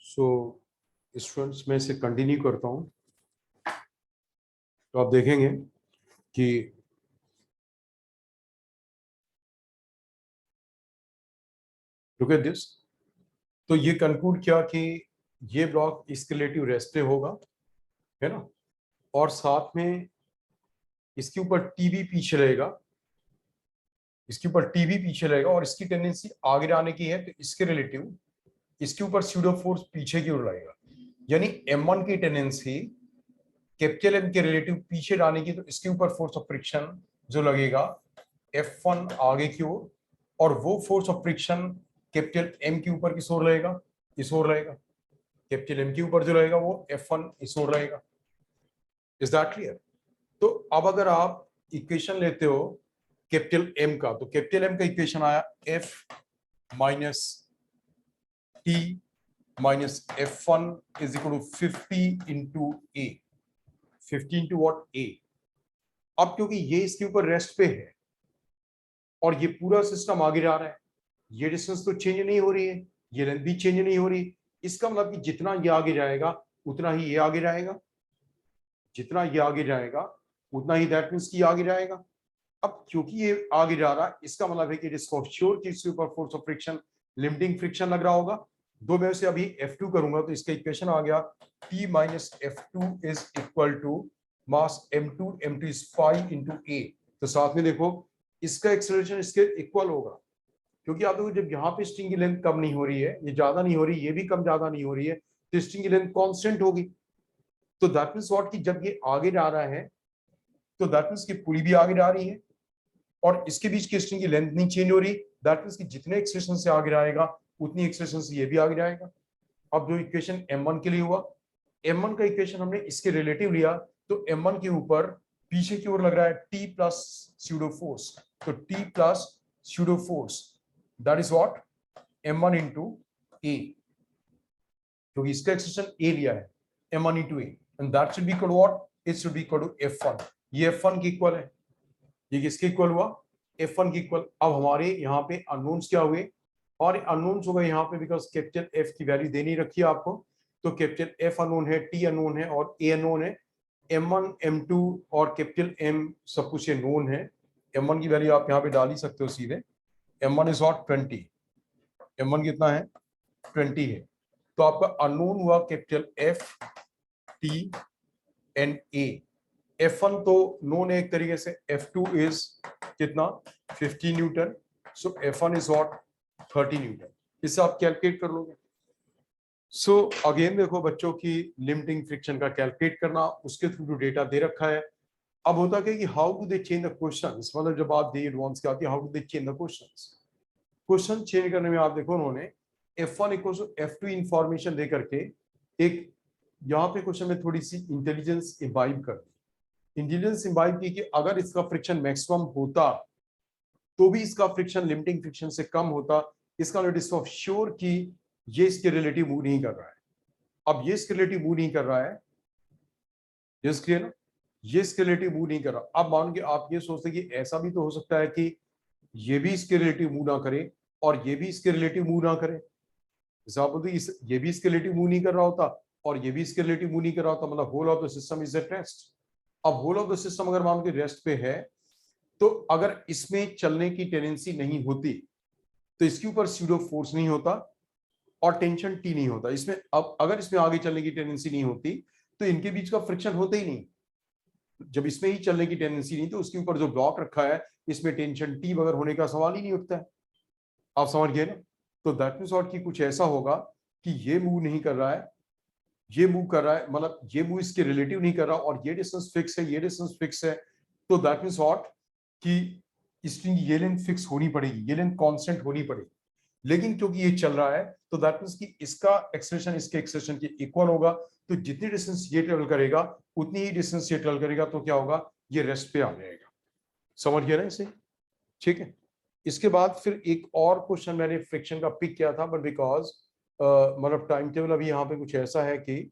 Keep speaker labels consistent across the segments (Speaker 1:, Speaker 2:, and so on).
Speaker 1: So students में से continue करता हूँ। तो आप देखेंगे कि लुक एट दिस। तो ये कंक्लूड किया कि ये ब्लॉक इसके रिलेटिव रेस्ट पे होगा, है ना, और साथ में इसके ऊपर टीबी पीछे रहेगा, इसके ऊपर टीबी पीछे रहेगा और इसकी टेंडेंसी आगे आने की है, तो इसके रिलेटिव इसके ऊपर स्यूडो फोर्स पीछे की ओर रहेगा। यानी M1 की टेंडेंसी कैपिटल M के रिलेटिव पीछे जाने की, तो इसके ऊपर फोर्स ऑफ फ्रिक्शन जो लगेगा F1 आगे की ओर, और वो force of friction capital M के ऊपर किस ओर रहेगा, इस ओर रहेगा। कैपिटल M के ऊपर जो रहेगा वो F1 इस ओर रहेगा। Is that clear? तो अब अगर आप इक्वेशन लेते हो कैपिटल M का, तो कैपिटल M का इक्वेशन आया F minus T minus F1 is equal to 50 into A। 50 into what? A। अब क्योंकि ये इसके ऊपर रेस्ट पे है और ये पूरा सिस्टम आगे जा रहा है, ये डिस्टेंस तो चेंज नहीं हो रही है, ये लेंथ भी चेंज नहीं हो रही। इसका मतलब कि जितना ये आगे जाएगा उतना ही ये आगे जाएगा, जितना ये आगे जाएगा उतना ही दैट मींस कि आगे जाएगा। अब क्योंकि ये आगे जा रहा है, इसका मतलब है कि इट इज फॉर श्योर कि इसके ऊपर force of friction, limiting friction लग रहा होगा। दो में से अभी F2 करूंगा तो इसका इक्वेशन आ गया T minus F2 is equal to mass M2, M2 is 5 into A। तो साथ में देखो इसका एक्सेलरेशन इसके इक्वल होगा, क्योंकि आप देखो जब यहाँ पे स्ट्रिंग की लेंथ कम नहीं हो रही है, ये ज्यादा नहीं हो रही, ये भी कम ज्यादा नहीं हो रही है, तो स्ट्रिंग की लेंथ कांस्टेंट होगी। तो दैट मींस व्हाट कि जब ये आगे जा रहा है तो दैट मींस की पुली भी आगे जा रही है और इसके बीच की स्ट्रिंग की लेंथ नहीं चेंज हो रही। दैट मींस कि जितने एक्सप्रेशन से आगे जाएगा उतनी एक्सप्रेशन से ये भी आगे जाएगा। अब जो इक्वेशन M1 के लिए हुआ, M1 का इक्वेशन हमने इसके रिलेटिव लिया, तो M1 के ऊपर पीछे की ओर लग रहा है T प्लस स्यूडो फोर्स। तो T plus pseudo force that is what M1 into A, क्योंकि इसका एक्सप्रेशन A लिया है, M1 into A, and that should be equal to what? It should be equal to F1। ये F1 की equal है, ये किसके इक्वल हुआ? F1 की इक्वल। अब हमारे यहाँ पे अननोन्स क्या हुए? और अननोन्स हो गए यहाँ पे बिकॉज कैपिटल F की वैल्यू देनी रखी है आपको। तो कैपिटल F अननोन है, T अननोन है और A अननोन है। M1 M2 और कैपिटल M सब कुछ ये नोन है। M1 की वैल्यू आप यहाँ पे डाल ही सकते हो सीधे। M1 is what? 20। M1 कितना है? 20 है। तो आपका अननोन हुआ capital F, T and A। F1 तो नोन है एक तरीके से, F2 इज कितना? 50 Newton. So F1 is what? 30 Newton. इससे आप कैलकुलेट कर लोगे। सो अगेन देखो बच्चों की लिमिटिंग फ्रिक्शन का कैलकुलेट करना, उसके थ्रू डेटा दे रखा है। अब होता क्या कि how do they change the questions, मतलब जब आप दे एडवांस के आती है, how do they change the questions. Question change करने में आप देखो उन्होंने F1 equal to F2 information दे करके एक यहाँ पे क्वेश्चन में थोड़ी सी इंटेलिजेंस इम्बाइब कर दी। इंटेलिजेंस इम्बाइब की कि अगर इसका फ्रिक्शन मैक्सिमम होता तो भी इसका फ्रिक्शन लिमिटिंग फ्रिक्शन से कम होता। इसका इट इज ऑफ श्योर कि ये इसके रिलेटिव मूव नहीं कर रहा है। अब ये इसके रिलेटिव मूव नहीं कर रहा है, क्लियर ना? ये इसके रिलेटिव मूव नहीं कर रहा। अब मान के आप ये सोचते कि ऐसा भी तो हो सकता है कि ये भी इसके रिलेटिव मूव ना करे और ये भी इसके रिलेटिव मूव ना करे। ये भी इसके रिलेटिव मूव नहीं कर रहा होता और ये भी इसके रिलेटिव मूव नहीं कर रहा होता, मतलब whole of the system is at rest. अब होल ऑफ द सिस्टम अगर मान के रेस्ट पे है, तो अगर इसमें चलने की टेंडेंसी नहीं होती तो इसके ऊपर स्यूडो फोर्स नहीं होता और टेंशन टी नहीं होता इसमें। अब अगर इसमें आगे चलने की टेंडेंसी नहीं होती तो इनके बीच का फ्रिक्शन होता ही नहीं। जब इसमें ही चलने की टेंडेंसी नहीं तो उसके ऊपर जो ब्लॉक रखा है इसमें टेंशन टी वगैरह होने का सवाल ही नहीं उठता है। आप समझ गए ना? तो दैट मींस व्हाट कि कुछ ऐसा होगा कि ये मूव नहीं कर रहा है, ये मूव कर रहा है, मतलब ये मूव इसके रिलेटिव नहीं कर रहा और ये डिस्टेंस फिक्स है, ये डिस्टेंस फिक्स है। तो दैट मींस व्हाट कि स्ट्रिंग ये लेंथ फिक्स होनी पड़ेगी, ये लेंथ कांस्टेंट होनी पड़ेगी। लेकिन क्योंकि ये चल रहा है तो दैट मींस कि इसका एक्सेलरेशन इसके एक्सेलरेशन के इक्वल होगा। तो जितनी डिस्टेंस ये ट्रेवल करेगा उतनी ही डिस्टेंस ये ट्रेवल करेगा, तो क्या होगा? ये रेस्ट पे आ जाएगा। समझ गया ना इसे? ठीक है। इसके बाद फिर एक और क्वेश्चन मैंने फ्रिक्शन का पिक किया था, बट बिकॉज मतलब टाइम टेबल अभी यहाँ पे कुछ ऐसा है कि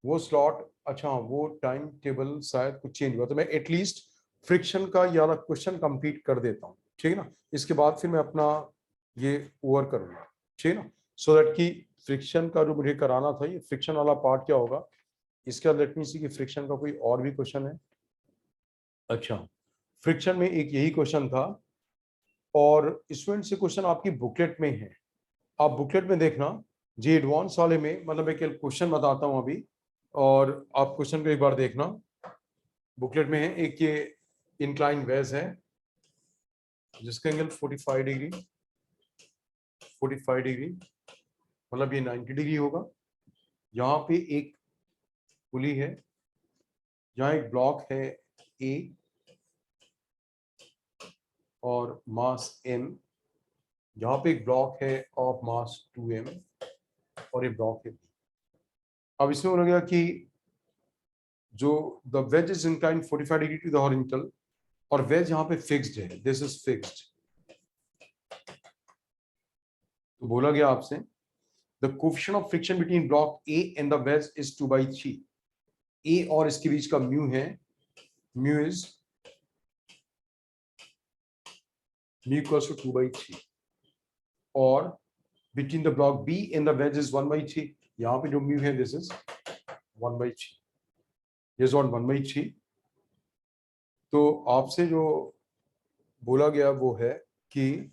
Speaker 1: वो स्लॉट, अच्छा वो टाइम टेबल शायद कुछ चेंज हुआ, तो मैं एटलीस्ट फ्रिक्शन का ये वाला क्वेश्चन कंप्लीट कर देता हूँ, ठीक है ना? इसके बाद फिर मैं अपना ये ओवर करूंगा, ठीक है ना? सो दैट कि फ्रिक्शन का जो मुझे कराना था, ये फ्रिक्शन वाला पार्ट क्या होगा इसका, लेट मी सी कि फ्रिक्शन का कोई और भी क्वेश्चन है। अच्छा, फ्रिक्शन में एक यही क्वेश्चन था और स्टूडेंट से क्वेश्चन आपकी बुकलेट में है, आप बुकलेट में देखना। जी एडवांस वाले में मतलब एक क्वेश्चन बताता हूँ अभी और आप क्वेश्चन को एक बार देखना। बुकलेट में है एक, ये इंक्लाइन वेज है जिसका एंगल 45 डिग्री, 45 डिग्री मतलब ये 90 डिग्री होगा। यहाँ पे एक पुली है, यहाँ एक ब्लॉक है ए और मास m, यहाँ पे एक ब्लॉक है ऑफ मास 2m और ये ब्लॉक है। अब इसमें हो गया कि जो the wedge is inclined 45 degree to the horizontal और वेज यहाँ पे फिक्स्ड है, दिस इज फिक्स्ड। तो बोला गया आपसे the coefficient of friction between block A and the wedge is 2/3। A और इसके बीच का म्यू है, mu is mu equals to 2/3 और between the block B and the wedge is 1/3। यहाँ पे जो म्यू है दिस इज 1/3, दिस ऑन 1/3। तो आपसे जो बोला गया वो है कि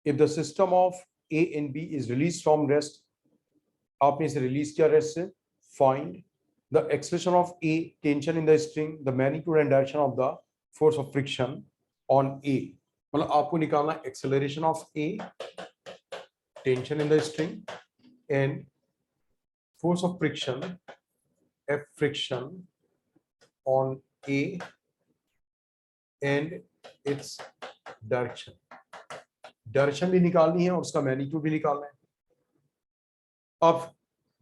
Speaker 1: if the system of A and B is released from rest, आपने इसे रिलीज किया रेस्ट से, find the acceleration of A, tension in the string, the magnitude and direction of the force of friction on A। मतलब आपको निकालना acceleration of A, tension in the string and force of friction, F friction on A and its direction। Direction भी निकालनी है और उसका magnitude भी निकालना है। अब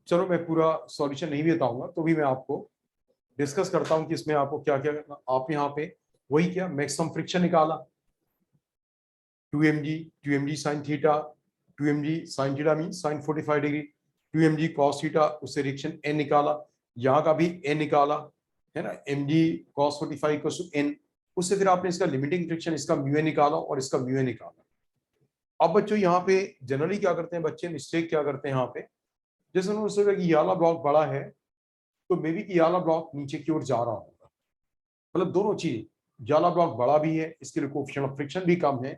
Speaker 1: चलो मैं पूरा सॉल्यूशन नहीं बताऊंगा, तो भी मैं आपको डिस्कस करता हूं कि इसमें आपको क्या क्या करना। आप यहाँ पे वही क्या मैक्सिमम फ्रिक्शन निकाला 2mg sin theta, 2mg sin theta mean sin 45 degree, 2mg cos theta, उससे रिएक्शन n निकाला, यहाँ का भी n निकाला है ना, mg cos 45 = n। उससे फिर आपने इसका लिमिटिंग फ्रिक्शन, इसका म्यू निकाला और इसका म्यू निकाला। अब बच्चों यहाँ पे जनरली क्या करते हैं बच्चे, मिस्टेक क्या करते हैं यहाँ पे, जैसे उन्होंने सोचा कि ये वाला ब्लॉक बड़ा है तो मे बी कि ये वाला ब्लॉक नीचे की ओर जा रहा होगा, मतलब दोनों चीज, ये वाला ब्लॉक बड़ा भी है, इसके लिए कोएफिशिएंट ऑफ फ्रिक्शन भी कम है,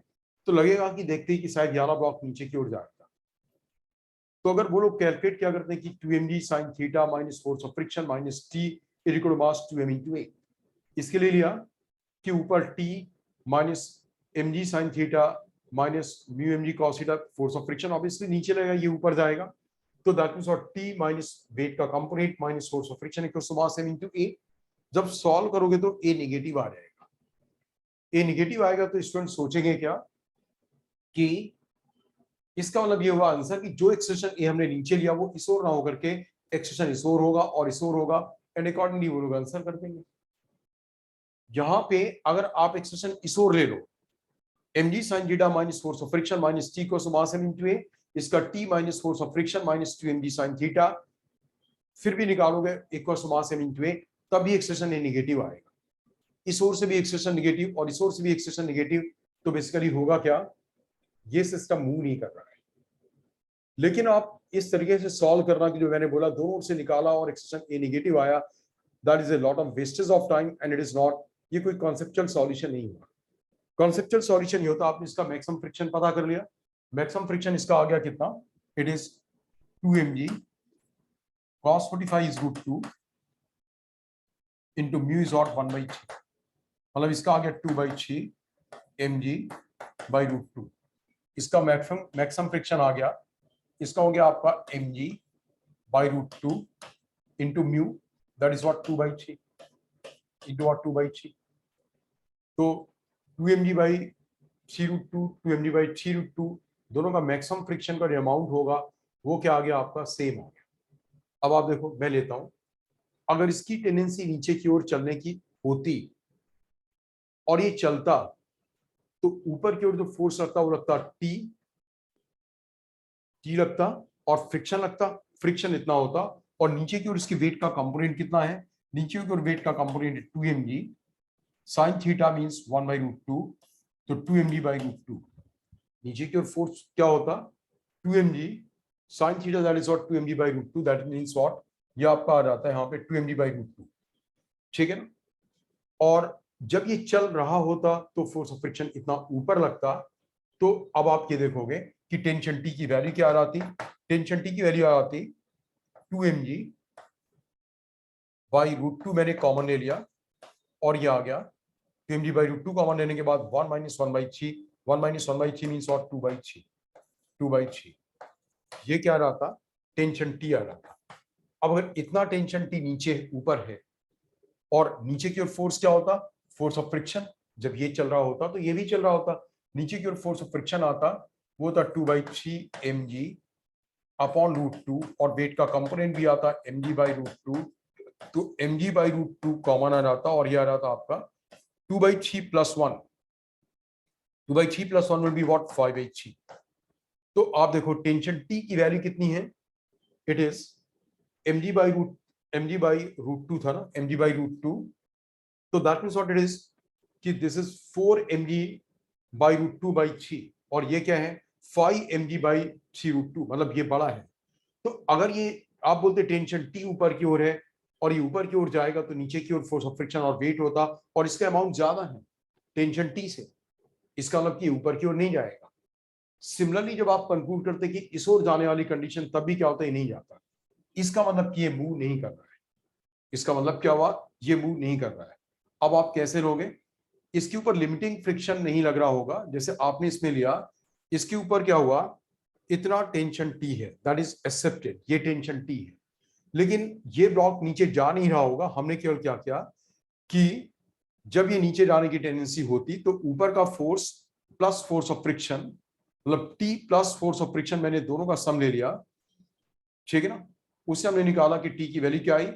Speaker 1: तो लगेगा कि देखते ही कि शायद ये वाला ब्लॉक नीचे की ओर जाएगा। तो अगर वो लोग कैलकुलेट क्या करते हैं कि 2mg sin theta minus force of friction minus T equal to mass 2m into a, इसके लिए लिया कि ऊपर T minus mg sin theta minus mu mg cos theta force of friction, obviously नीचे लगेगा, ये ऊपर जाएगा, तो दैट मींस और टी माइनस वेट का component minus force of friction equal to mass m into a। जब सॉल्व करोगे तो a नेगेटिव आ जाएगा, a नेगेटिव आएगा तो स्टूडेंट सोचेंगे क्या कि इसका मतलब ये हुआ आंसर कि जो एक्सप्रेशन ए हमने नीचे लिया वो इस ओर ना होकर के एक्सप्रेशन इस ओर होगा और इस ओर होगा, एंड अकॉर्डिंगली वो लोग आंसर कर देंगे। यहां पे अगर आप एक्सप्रेशन इस ओर ले लो, mg sin theta minus force of friction minus T को मास m into a, इसका t minus force of friction minus 2mg sin theta, फिर भी निकालोगे equal to mass m into a, तब भी एक्सप्रेशन नेगेटिव आएगा। इस ओर से भी एक्सप्रेशन नेगेटिव और इस ओर से भी एक्सप्रेशन नेगेटिव, तो बेसिकली होगा क्या, ये सिस्टम मूव नहीं कर रहा है। लेकिन आप इस तरीके से सॉल्व करना कि जो मैंने बोला दोनों ओर से निकाला और एक्सप्रेशन ए नेगेटिव आया, that is a lot of wastage of time and it is not, ये कोई कॉन्सेप्चुअल सॉल्यूशन नहीं हुआ। कॉन्सेप्चुअल सॉल्यूशन ये होता, आपने इसका मैक्सिमम फ्रिक्शन पता कर लिया, मैक्सिमम फ्रिक्शन इसका आ गया कितना, it is 2mg cos 45 is root 2 into mu is not 1/3, मतलब इसका आ गया 2/3 mg by root 2। इसका मैक्सिमम फ्रिक्शन आ गया, इसका हो गया आपका mg by root 2 into mu, that is what 2/3 into what 2/3, तो 2mg by 3 root 2, 2mg by 3 root 2, दोनों का मैक्सिमम फ्रिक्शन का जो अमाउंट होगा वो क्या आ गया आपका, सेम आ गया। अब आप देखो मैं लेता हूं, अगर इसकी टेंडेंसी नीचे की ओर चलने की होती और ये चलता, तो ऊपर की ओर जो फोर्स लगता वो लगता टी लगता और फ्रिक्शन लगता, फ्रिक्शन इतना होता, और नीचे की ओर इसकी वेट का कंपोनेंट कितना है, नीचे की ओर वेट का component 2mg sin theta means 1/√2, तो 2mg by √2, नीचे की ओर फोर्स क्या होता 2mg sin theta that is what 2mg by root 2 that means what, ये आपका आ जाता है यहाँ पे 2mg by root 2, ठीक है ना। और जब ये चल रहा होता तो फोर्स ऑफ फ्रिक्शन इतना ऊपर लगता, तो अब आप ये देखोगे कि टेंशन टी की वैल्यू क्या आ जाती, टेंशन टी की वैल्यू आ जाती 2mg बाई रूट 2, मैंने कॉमन ले लिया और ये आ गया 2mg बाई रूट 2, कॉमन लेने के बाद 1 माइनस 1/3, 1 माइनस 1/3 मीन्स और 2/3, 2/3, ये क्या रहा था, टेंशन टी आ रहा था। अब अगर इतना टेंशन टी नीचे ऊपर है और नीचे की ओर फोर्स क्या होता, फोर्स ऑफ फ्रिक्शन, जब ये चल रहा होता तो ये भी चल रहा होता, नीचे की ओर फोर्स ऑफ फ्रिक्शन आता, वो था 2/3 mg अपॉन रूट 2, और वेट का कंपोनेंट भी आता mg बाई रूट 2, तो mg बाई रूट 2 कॉमन आ जाता और ये आ रहा था आपका 2/3 plus 1, 2/3 plus 1 will be what 5/3। तो आप देखो टेंशन टी की वैल्यू कितनी है, it is mg by root 2 था ना, mg बाई रूट 2, तो that means what it is कि this is 4 mg by root 2/3, और ये क्या है 5 mg बाई 3 रूट 2, मतलब ये बड़ा है। तो अगर ये आप बोलते टेंशन टी ऊपर की ओर है और ये ऊपर की ओर जाएगा तो नीचे की ओर फोर्स ऑफ फ्रिक्शन और वेट होता, और इसका अमाउंट ज्यादा है टेंशन टी से, इसका मतलब कि ऊपर की ओर नहीं जाएगा। सिमिलरली जब आप कंक्लूड करते कि इस ओर जाने वाली कंडीशन, तब भी क्या होता है, नहीं जाता, इसका मतलब कि ये मूव नहीं कर रहा है, इसका मतलब क्या हुआ, ये मूव नहीं कर रहा है। अब आप कैसे लोगे, इसके ऊपर लिमिटिंग फ्रिक्शन नहीं लग रहा होगा, जैसे आपने इसमें लिया, इसके ऊपर क्या हुआ, इतना टेंशन टी है, दैट इज एक्सेप्टेड, ये टेंशन टी है, लेकिन ये ब्लॉक नीचे जा नहीं रहा होगा। हमने केवल क्या किया कि जब ये नीचे जाने की टेंडेंसी होती तो ऊपर का force plus force of friction, मतलब T plus force of friction, मैंने दोनों का सम ले लिया, ठीक है ना। उससे हमने निकाला कि टी की वैल्यू क्या आई,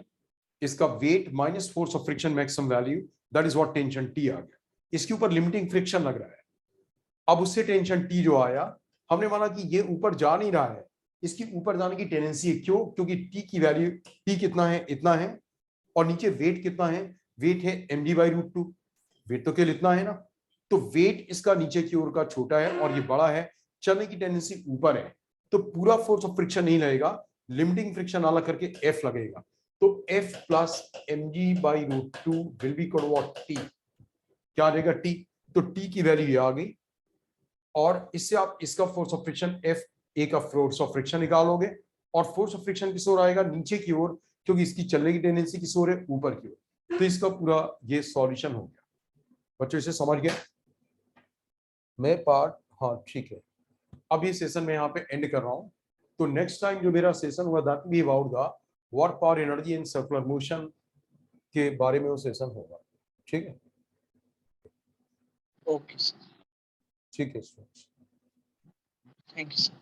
Speaker 1: इसका weight minus force of friction maximum value, that is what tension T आ गया। इसके ऊपर लिमिटिंग फ्रिक्शन लग रहा है। अब उससे टेंशन टी जो आया, हमने माना कि ये ऊपर जा नहीं रहा है, इसकी ऊपर जाने की टेंडेंसी है, क्यों, क्योंकि टी की वैल्यू, टी कितना है, इतना है, और नीचे वेट कितना है, वेट है mg बाई रूट 2, वेट तो केवल इतना है ना, तो वेट इसका नीचे की ओर का छोटा है और ये बड़ा है, चलने की टेंडेंसी ऊपर है, तो पूरा फोर्स ऑफ फ्रिक्शन नहीं लगेगा, लिमिटिंग फ्रिक्शन अलग करके F लगेगा, तो F plus mg by root 2 will be equal what T, क्या आ जाएगा टी, तो टी की वैल्यू ये आ गई, और इससे आप इसका फोर्स ऑफ फ्रिक्शन F ए का फोर्स ऑफ फ्रिक्शन निकालोगे, और फोर्स ऑफ फ्रिक्शन किस ओर आएगा, नीचे की ओर, क्योंकि इसकी चलने की टेंडेंसी किस ओर है, ऊपर की ओर, तो इसका पूरा ये सॉल्यूशन हो गया। बच्चों इसे समझ गए, मैं पार्ट, हाँ ठीक है। अब ये सेशन मैं यहाँ पे एंड कर रहा हूँ, तो नेक्स्ट टाइम जो मेरा सेशन हुआ that be about the work power energy in circular motion के बारे में वो सेशन होगा, ठीक है।
Speaker 2: ओके सर,
Speaker 1: ठीक है,
Speaker 2: थैंक यू सर।